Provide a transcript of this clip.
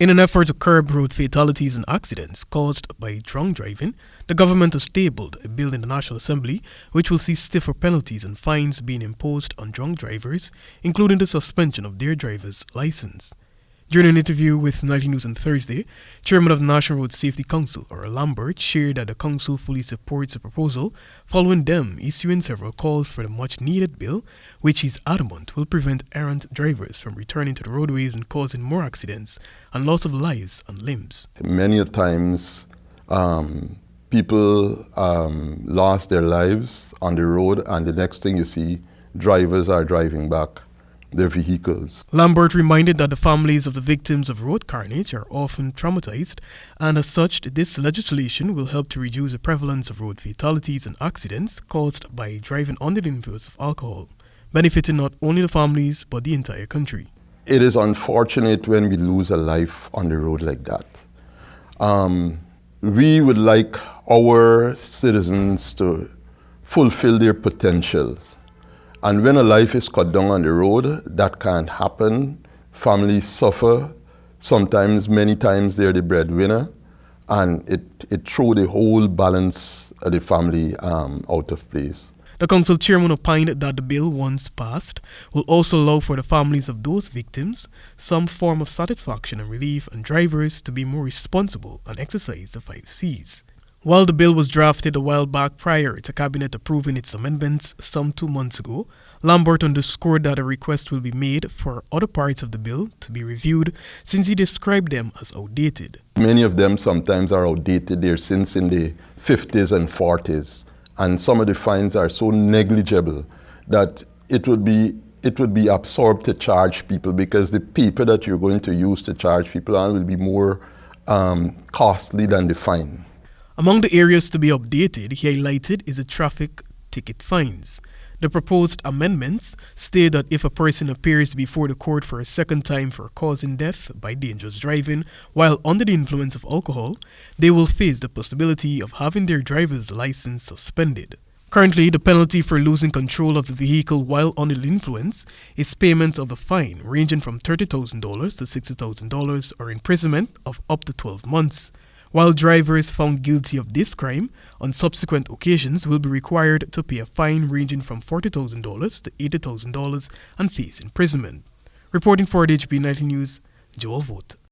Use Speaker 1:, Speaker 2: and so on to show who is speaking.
Speaker 1: In an effort to curb road fatalities and accidents caused by drunk driving, the government has tabled a bill in the National Assembly which will see stiffer penalties and fines being imposed on drunk drivers, including the suspension of their driver's license. During an interview with Nightly News on Thursday, Chairman of the National Road Safety Council, Earl Lambert, shared that the council fully supports the proposal, following them issuing several calls for the much-needed bill, which he's adamant will prevent errant drivers from returning to the roadways and causing more accidents and loss of lives and limbs.
Speaker 2: Many times, people lost their lives on the road, and the next thing you see, drivers are driving back their vehicles.
Speaker 1: Lambert reminded that the families of the victims of road carnage are often traumatized, and as such, this legislation will help to reduce the prevalence of road fatalities and accidents caused by driving under the influence of alcohol, benefiting not only the families but the entire country.
Speaker 2: It is unfortunate when we lose a life on the road like that. We would like our citizens to fulfill their potentials. And when a life is cut down on the road, that can't happen. Families suffer. Sometimes, many times, they're the breadwinner. And it throws the whole balance of the family out of place.
Speaker 1: The council chairman opined that the bill, once passed, will also allow for the families of those victims some form of satisfaction and relief, and drivers to be more responsible and exercise the 5 C's. While the bill was drafted a while back prior to Cabinet approving its amendments some 2 months ago, Lambert underscored that a request will be made for other parts of the bill to be reviewed, since he described them as outdated.
Speaker 2: Many of them sometimes are outdated. They're since in the 50s and 40s. And some of the fines are so negligible that it would be absorbed to charge people, because the paper that you're going to use to charge people on will be more costly than the fine.
Speaker 1: Among the areas to be updated, he highlighted, is the traffic ticket fines. The proposed amendments state that if a person appears before the court for a second time for causing death by dangerous driving while under the influence of alcohol, they will face the possibility of having their driver's license suspended. Currently, the penalty for losing control of the vehicle while under the influence is payment of a fine ranging from $30,000 to $60,000 or imprisonment of up to 12 months. While drivers found guilty of this crime on subsequent occasions will be required to pay a fine ranging from $40,000 to $80,000 and face imprisonment. Reporting for the HB Nightly News, Joel Vogt.